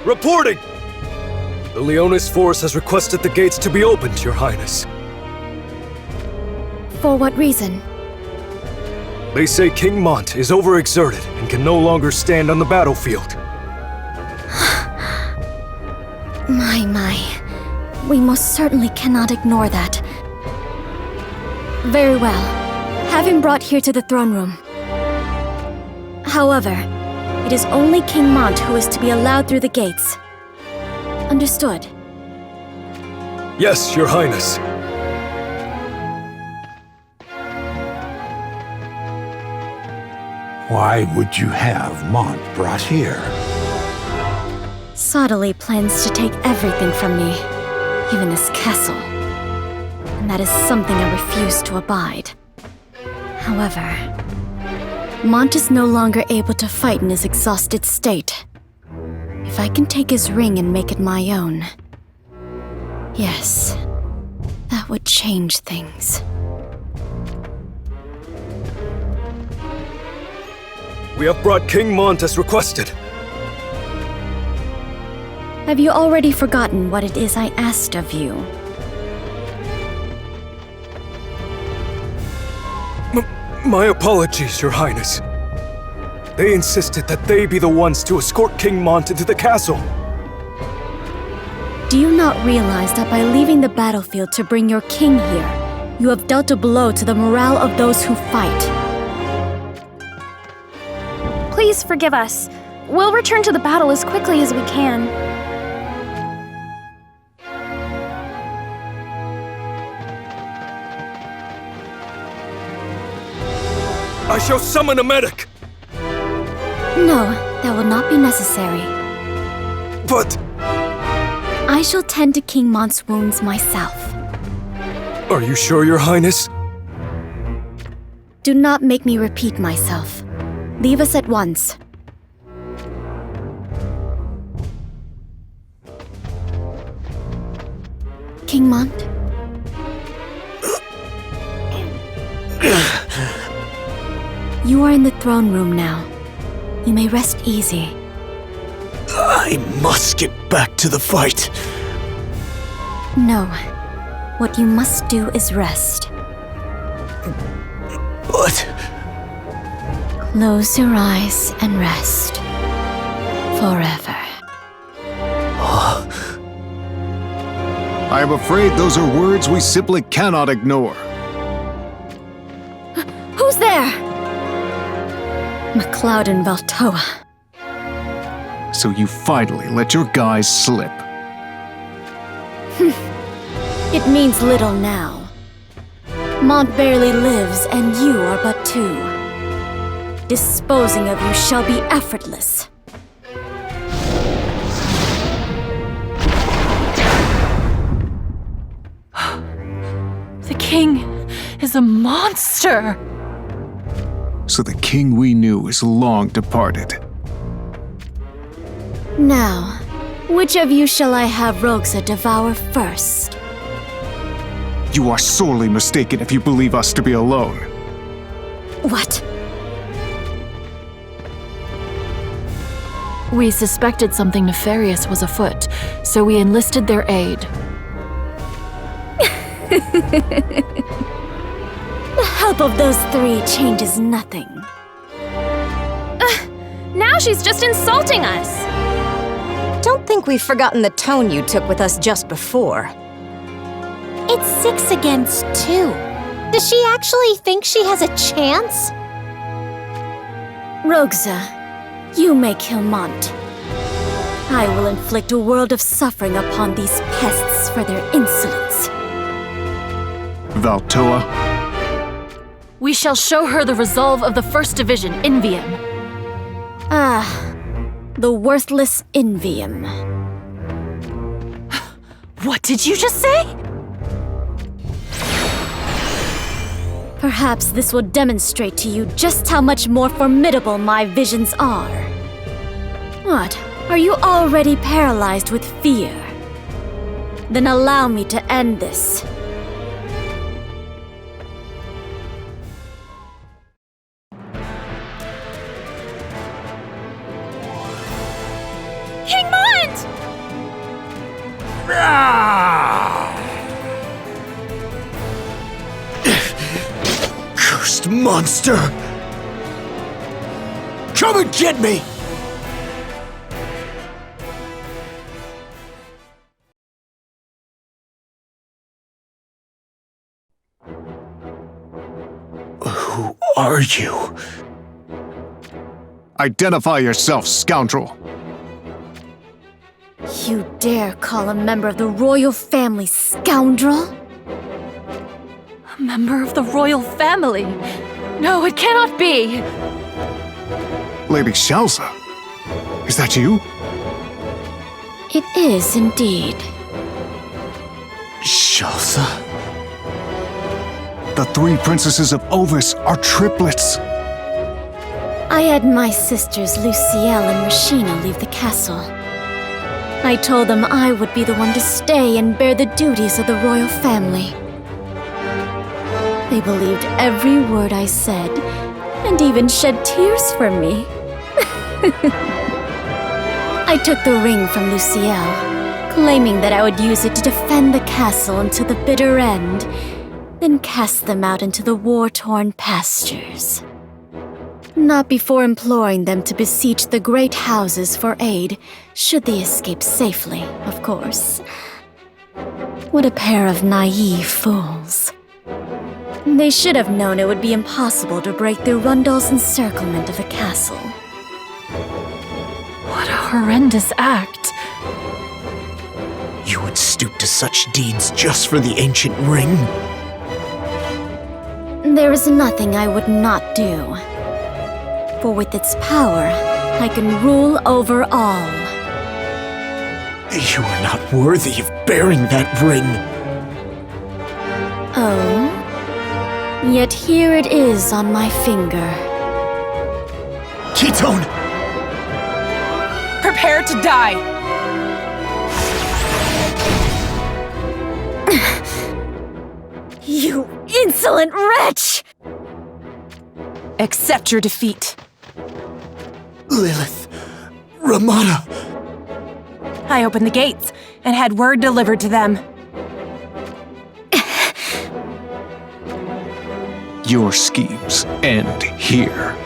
Reporting! The Leonis force has requested the gates to be opened, Your Highness. For what reason? They say King Mont is overexerted and can no longer stand on the battlefield. My. We most certainly cannot ignore that. Very well. Have him brought here to the throne room. However, it is only King Mont who is to be allowed through the gates. Understood? Yes, Your Highness. Why would you have Mont brought here? Subtly plans to take everything from me, even this castle. And that is something I refuse to abide. However, Mont is no longer able to fight in his exhausted state. If I can take his ring and make it my own, yes, that would change things. We have brought King Mont as requested. Have you already forgotten what it is I asked of you? My apologies, Your Highness. They insisted that they be the ones to escort King Mont into the castle. Do you not realize that by leaving the battlefield to bring your king here, you have dealt a blow to the morale of those who fight? Please forgive us. We'll return to the battle as quickly as we can. I shall summon a medic! No, that will not be necessary. But... I shall tend to King Mont's wounds myself. Are you sure, Your Highness? Do not make me repeat myself. Leave us at once. King Mont? You are in the throne room now. You may rest easy. I must get back to the fight. No. What you must do is rest. But... Close your eyes and rest. Forever. I am afraid those are words we simply cannot ignore. Who's there? MacLeod and Valtoa. So you finally let your guys slip. It means little now. Mont barely lives, and you are but two. Disposing of you shall be effortless. The king is a monster! So the king we knew is long departed. Now, which of you shall I have Roxa devour first? You are sorely mistaken if you believe us to be alone. What? We suspected something nefarious was afoot, so we enlisted their aid. The help of those three changes nothing. Now she's just insulting us! Don't think we've forgotten the tone you took with us just before. It's 6 against 2. Does she actually think she has a chance? Roxa, you may kill Mont. I will inflict a world of suffering upon these pests for their insolence. Valtoa? We shall show her the resolve of the First Division, Invium. Ah, the worthless Invium. What did you just say? Perhaps this will demonstrate to you just how much more formidable my visions are. What? Are you already paralyzed with fear? Then allow me to end this. King Mont! Cursed monster! Come and get me! Who are you? Identify yourself, scoundrel! You dare call a member of the royal family scoundrel? A member of the royal family? No, it cannot be! Lady Shalza, is that you? It is indeed. Shalza? The three princesses of Ovis are triplets. I had my sisters Lucielle and Rashina leave the castle. I told them I would be the one to stay and bear the duties of the royal family. They believed every word I said, and even shed tears for me. I took the ring from Lucielle, claiming that I would use it to defend the castle until the bitter end, then cast them out into the war-torn pastures. Not before imploring them to beseech the great houses for aid, should they escape safely, of course. What a pair of naive fools. They should have known it would be impossible to break through Rundle's encirclement of the castle. What a horrendous act. You would stoop to such deeds just for the ancient ring? There is nothing I would not do. For with its power, I can rule over all. You are not worthy of bearing that ring. Oh? Yet here it is on my finger. Ketone! Prepare to die! You insolent wretch! Accept your defeat. Lilith, Ramada. I opened the gates and had word delivered to them. Your schemes end here.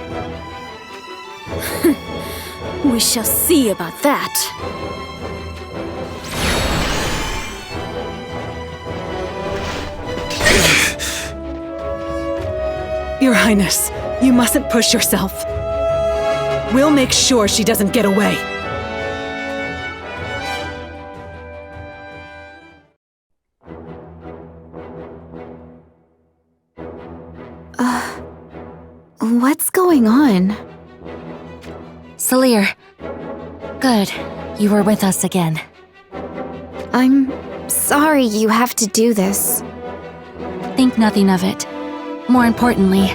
We shall see about that. Your Highness, you mustn't push yourself. We'll make sure she doesn't get away. What's going on? Salir. Good. You were with us again. I'm sorry you have to do this. Think nothing of it. More importantly,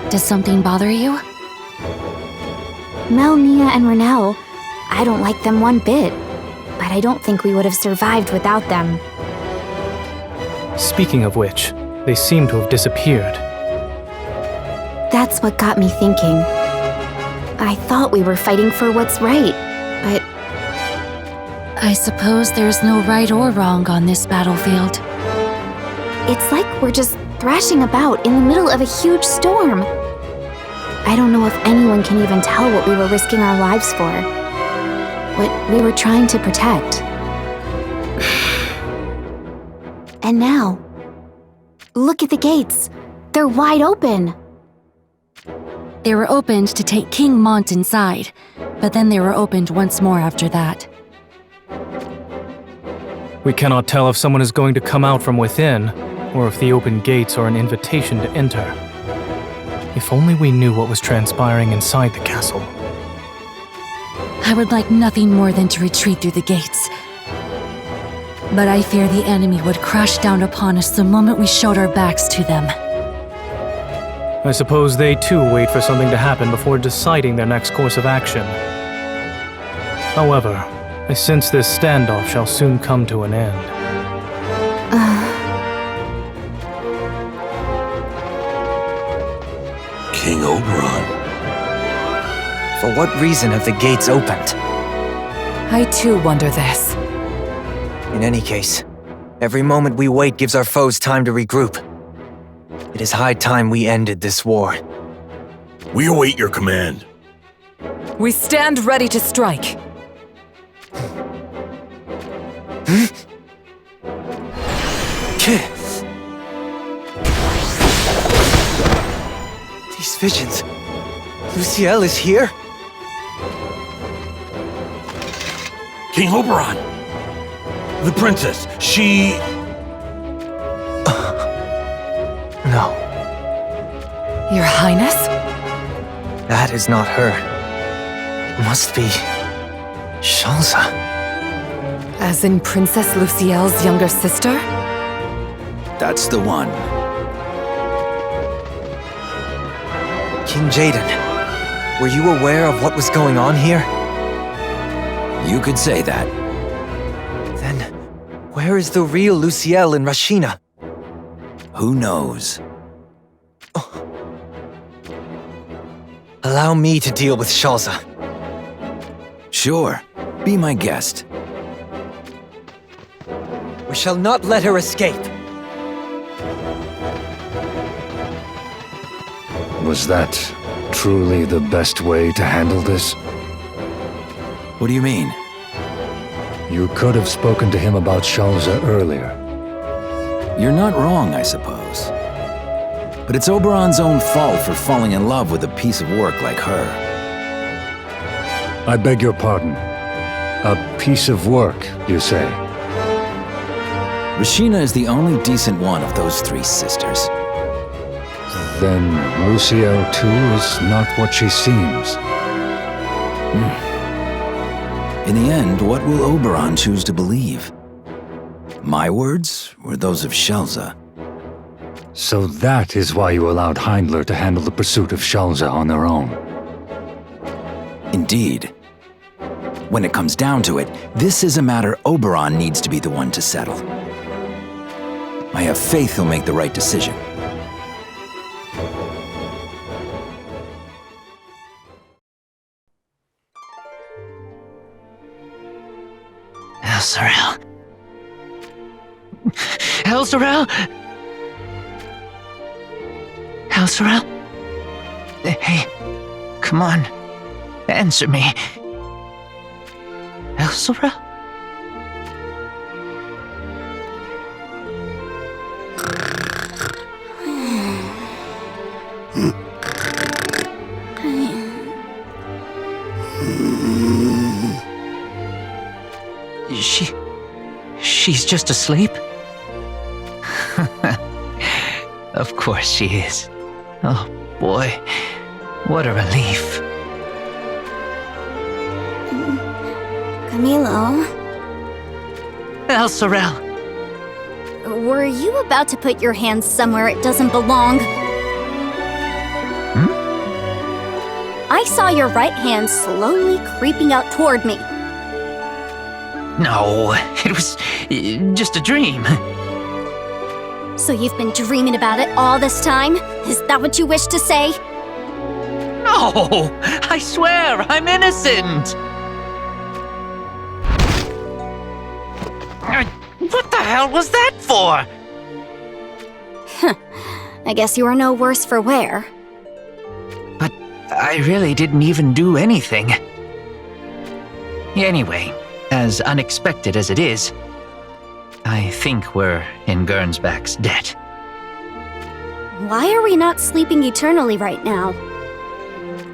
does something bother you? Mel, Nia, and Renelle. I don't like them one bit. But I don't think we would have survived without them. Speaking of which, they seem to have disappeared. That's what got me thinking. I thought we were fighting for what's right, but... I suppose there's no right or wrong on this battlefield. It's like we're just thrashing about in the middle of a huge storm. I don't know if anyone can even tell what we were risking our lives for. What we were trying to protect. And now, look at the gates. They're wide open. They were opened to take King Mont inside, but then they were opened once more after that. We cannot tell if someone is going to come out from within, or if the open gates are an invitation to enter. If only we knew what was transpiring inside the castle. I would like nothing more than to retreat through the gates. But I fear the enemy would crash down upon us the moment we showed our backs to them. I suppose they too wait for something to happen before deciding their next course of action. However, I sense this standoff shall soon come to an end. King Oberon. For what reason have the gates opened? I too wonder this. In any case, every moment we wait gives our foes time to regroup. It is high time we ended this war. We await your command. We stand ready to strike. These visions. Luciel is here? King Oberon! The princess, she... No. Your Highness? That is not her. It must be... Shalza. As in Princess Luciel's younger sister? That's the one. King Jaden, were you aware of what was going on here? You could say that. Then, where is the real Luciel and Rashina? Who knows? Allow me to deal with Shalza. Sure. Be my guest. We shall not let her escape. Was that truly the best way to handle this? What do you mean? You could have spoken to him about Shalza earlier. You're not wrong, I suppose. But it's Oberon's own fault for falling in love with a piece of work like her. I beg your pardon. A piece of work, you say? Rashina is the only decent one of those three sisters. Then Luciel, too, is not what she seems. In the end, what will Oberon choose to believe? My words, or those of Shalza? So that is why you allowed Heindler to handle the pursuit of Shalza on their own. Indeed. When it comes down to it, this is a matter Oberon needs to be the one to settle. I have faith he'll make the right decision. Elzarel. Elzarel? Elzarel? Hey, come on. Answer me. Elzarel? She's just asleep? Of course she is. Oh boy, what a relief. Camilo? Elzarel! Were you about to put your hands somewhere it doesn't belong? I saw your right hand slowly creeping out toward me. No, it was just a dream. So you've been dreaming about it all this time? Is that what you wish to say? No! I swear, I'm innocent! What the hell was that for? I guess you are no worse for wear. But I really didn't even do anything. Anyway, as unexpected as it is, I think we're in Gernsback's debt. Why are we not sleeping eternally right now?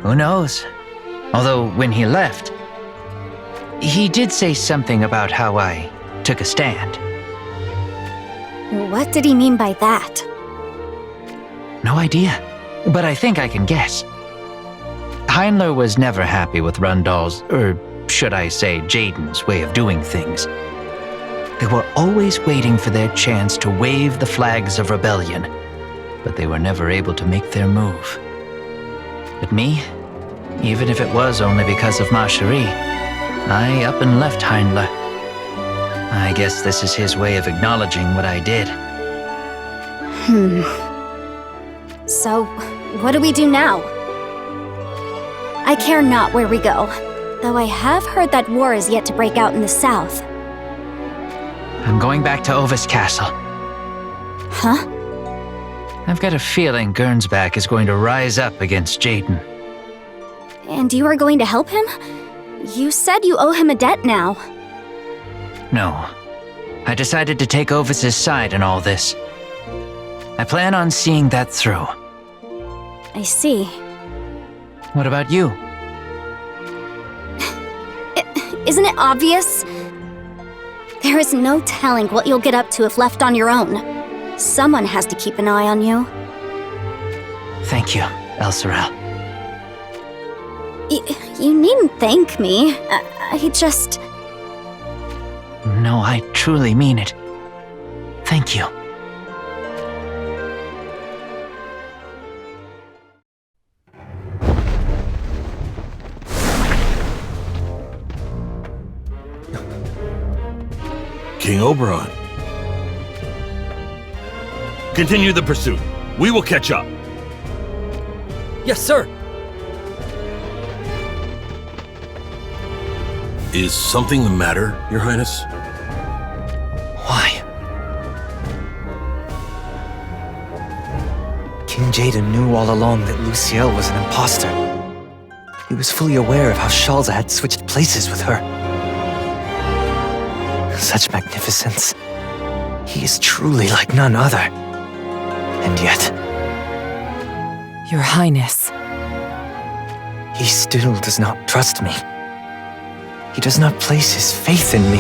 Who knows? Although, when he left, he did say something about how I took a stand. What did he mean by that? No idea, but I think I can guess. Heindler was never happy with Rundal's, or should I say Jaden's, way of doing things. They were always waiting for their chance to wave the flags of rebellion, but they were never able to make their move. But me, even if it was only because of Machérie, I up and left Heindler. I guess this is his way of acknowledging what I did. So, what do we do now? I care not where we go, though I have heard that war is yet to break out in the south. I'm going back to Ovis Castle. Huh? I've got a feeling Gernsback is going to rise up against Jaden. And you are going to help him? You said you owe him a debt now. No. I decided to take Ovis's side in all this. I plan on seeing that through. I see. What about you? Isn't it obvious? There is no telling what you'll get up to if left on your own. Someone has to keep an eye on you. Thank you, Elsorel. You needn't thank me. I just... No, I truly mean it. Thank you. King Oberon. Continue the pursuit. We will catch up. Yes, sir. Is something the matter, Your Highness? Why? King Jaden knew all along that Luciel was an imposter. He was fully aware of how Shalza had switched places with her. Such magnificence. He is truly like none other. And yet... Your Highness. He still does not trust me. He does not place his faith in me.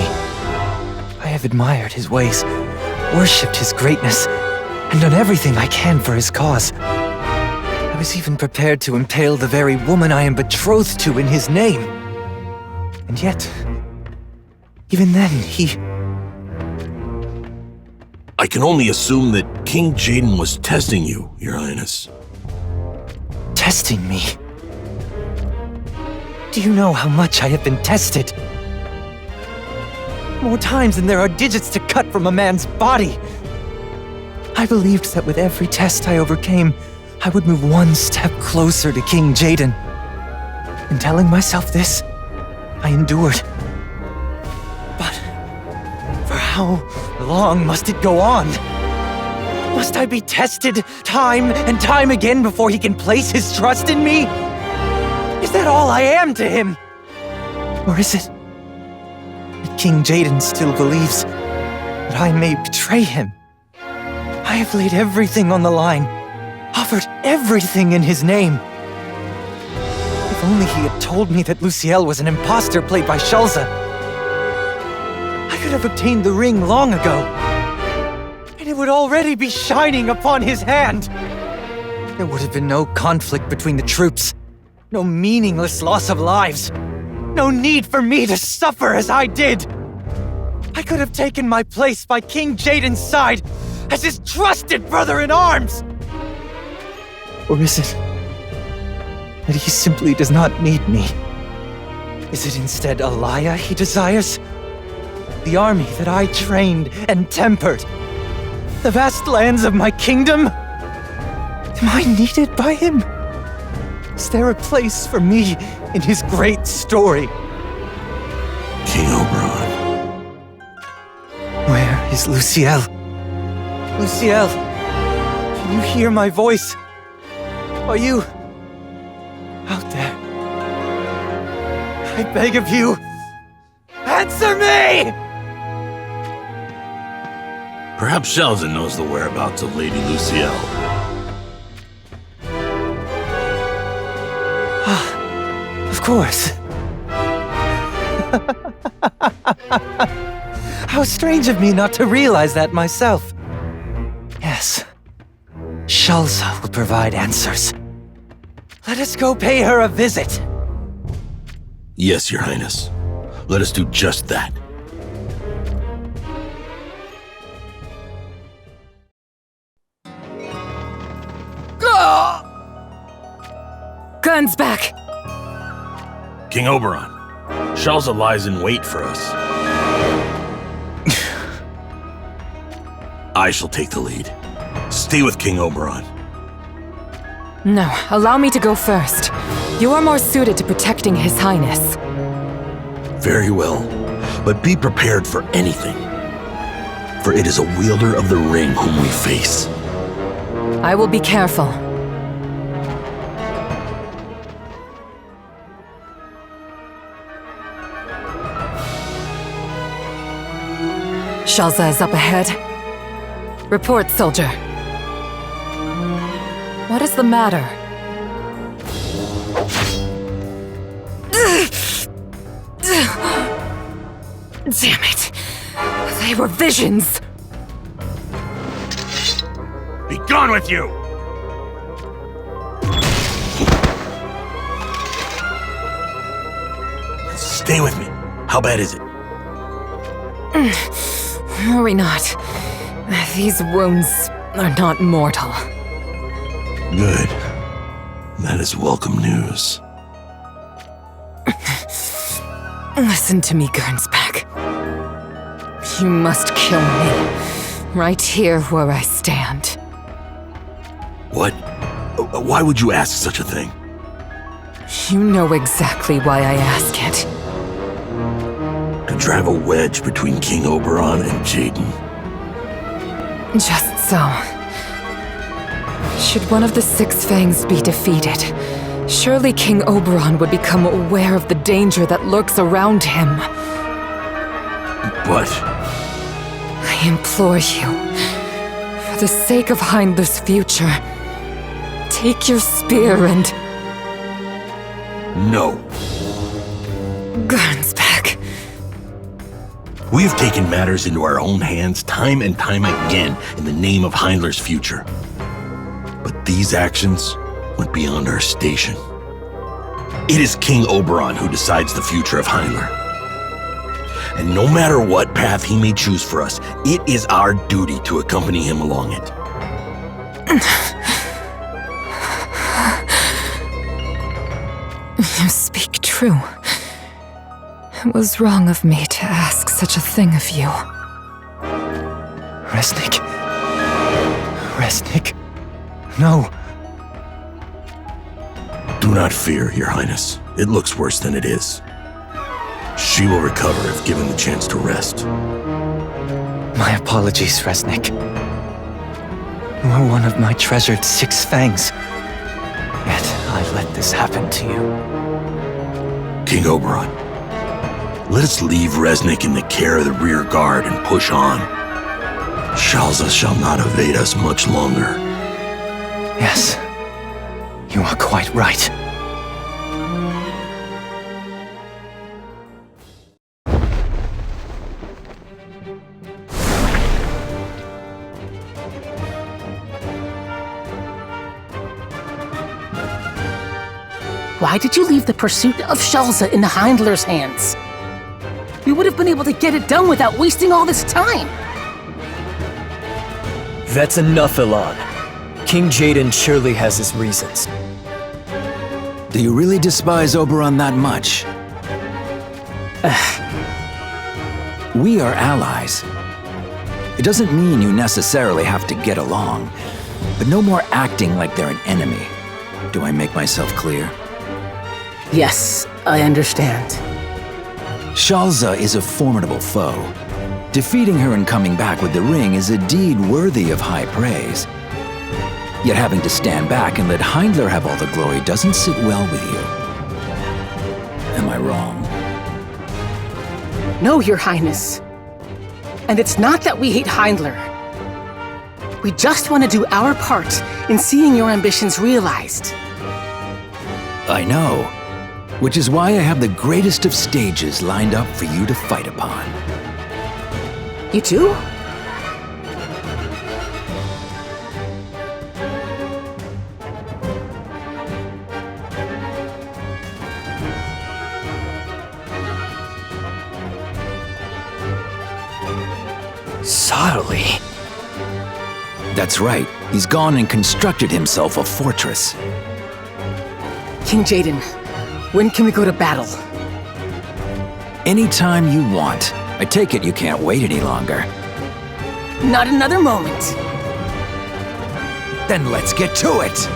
I have admired his ways, worshipped his greatness, and done everything I can for his cause. I was even prepared to impale the very woman I am betrothed to in his name. And yet... even then, he... I can only assume that King Jaden was testing you, Your Highness. Testing me? Do you know how much I have been tested? More times than there are digits to cut from a man's body. I believed that with every test I overcame, I would move one step closer to King Jaden. In telling myself this, I endured. But for how long must it go on? Must I be tested time and time again before he can place his trust in me? Is that all I am to him? Or is it that King Jaden still believes that I may betray him? I have laid everything on the line, offered everything in his name. If only he had told me that Luciel was an imposter played by Shalza, I could have obtained the ring long ago, and it would already be shining upon his hand. There would have been no conflict between the troops, no meaningless loss of lives, no need for me to suffer as I did. I could have taken my place by King Jaden's side as his trusted brother in arms. Or is it that he simply does not need me? Is it instead Alaya he desires? The army that I trained and tempered? The vast lands of my kingdom? Am I needed by him? Is there a place for me in his great story? King Oberon. Where is Luciel? Luciel, can you hear my voice? Are you out there? I beg of you, answer me! Perhaps Shalza knows the whereabouts of Lady Luciel. Of course. How strange of me not to realize that myself. Yes. Shalza will provide answers. Let us go pay her a visit. Yes, Your Highness. Let us do just that. Guns back! King Oberon, Shalza lies in wait for us. I shall take the lead. Stay with King Oberon. No, allow me to go first. You are more suited to protecting His Highness. Very well, but be prepared for anything. for it is a wielder of the ring whom we face. I will be careful. Shalza is up ahead. Report, soldier. What is the matter? Damn it! They were visions! Be gone with you! Stay with me. How bad is it? Worry not. These wounds are not mortal. Good. That is welcome news. Listen to me, Gernsback. You must kill me. Right here where I stand. What? Why would you ask such a thing? You know exactly why I ask it. To drive a wedge between King Oberon and Jaden. Just so. Should one of the Six Fangs be defeated, surely King Oberon would become aware of the danger that lurks around him. But... I implore you, for the sake of Heindler's future, take your spear and... No. Gernsback. We have taken matters into our own hands time and time again in the name of Heindler's future. But these actions went beyond our station. It is King Oberon who decides the future of Heindler. And no matter what path he may choose for us, it is our duty to accompany him along it. You speak true. It was wrong of me to ask such a thing of you. Resnick. Resnick. No. Do not fear, Your Highness. It looks worse than it is. She will recover if given the chance to rest. My apologies, Resnick. You are one of my treasured Six Fangs. Yet I let this happen to you. King Oberon, let us leave Resnick in the care of the rear guard and push on. Shalza shall not evade us much longer. Yes, you are quite right. Why did you leave the pursuit of Shalza in the Heindler's hands? We would have been able to get it done without wasting all this time. That's enough, Elan. King Jaden surely has his reasons. Do you really despise Oberon that much? We are allies. It doesn't mean you necessarily have to get along, but no more acting like they're an enemy. Do I make myself clear? Yes, I understand. Shalza is a formidable foe. Defeating her and coming back with the ring is a deed worthy of high praise. Yet having to stand back and let Heindler have all the glory doesn't sit well with you. Am I wrong? No, Your Highness. And it's not that we hate Heindler. We just want to do our part in seeing your ambitions realized. I know. Which is why I have the greatest of stages lined up for you to fight upon. You too? Sorry. That's right. He's gone and constructed himself a fortress. King Jaden, when can we go to battle? Anytime you want. I take it you can't wait any longer. Not another moment. Then let's get to it!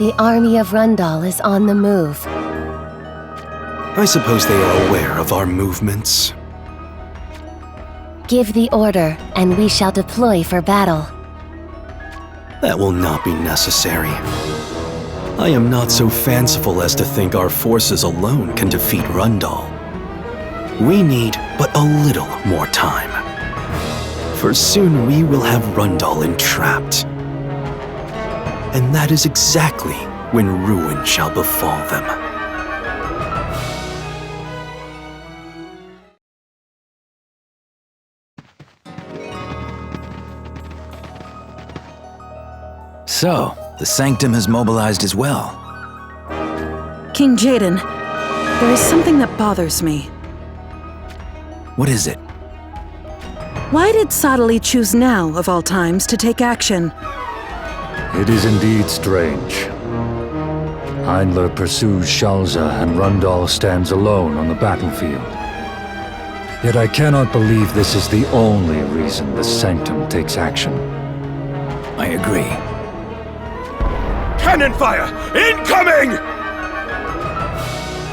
The army of Rundal is on the move. I suppose they are aware of our movements. Give the order, and we shall deploy for battle. That will not be necessary. I am not so fanciful as to think our forces alone can defeat Rundal. We need but a little more time. For soon we will have Rundal entrapped. And that is exactly when ruin shall befall them. So, the Sanctum has mobilized as well. King Jaden, there is something that bothers me. What is it? Why did Sadali choose now, of all times, to take action? It is indeed strange. Heinler pursues Shalza and Rundal stands alone on the battlefield. Yet I cannot believe this is the only reason the Sanctum takes action. I agree. Cannon fire! Incoming!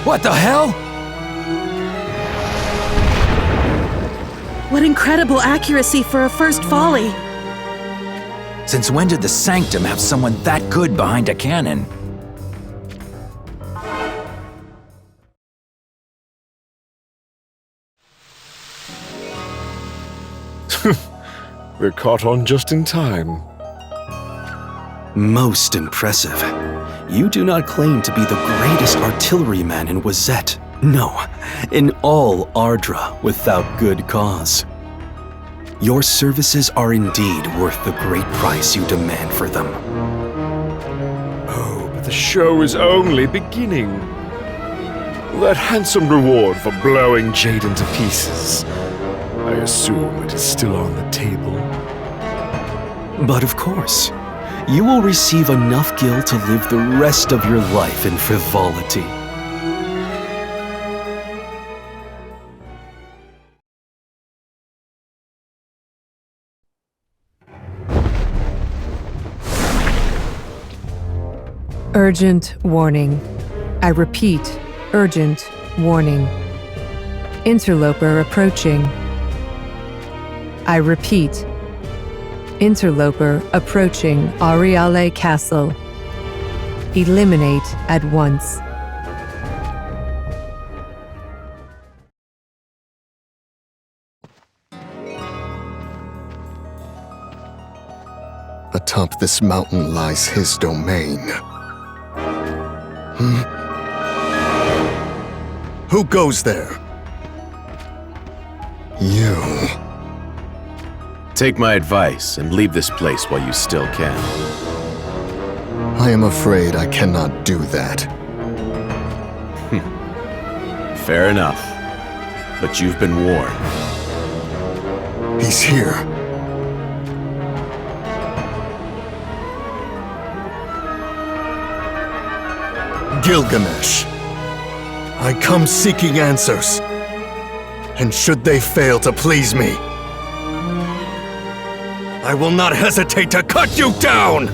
What the hell? What incredible accuracy for a first volley! Since when did the Sanctum have someone that good behind a cannon? We're caught on just in time. Most impressive. You do not claim to be the greatest artilleryman in Wazette. No, in all Ardra without good cause. Your services are indeed worth the great price you demand for them. Oh, but the show is only beginning. That handsome reward for blowing Jaden to pieces. I assume it is still on the table. But of course, you will receive enough gil to live the rest of your life in frivolity. Urgent warning. I repeat, urgent warning. Interloper approaching. I repeat, interloper approaching Ariale Castle. Eliminate at once. Atop this mountain lies his domain. Who goes there? You. Take my advice and leave this place while you still can. I am afraid I cannot do that. Fair enough. But you've been warned. He's here. Gilgamesh. I come seeking answers. And should they fail to please me, I will not hesitate to cut you down!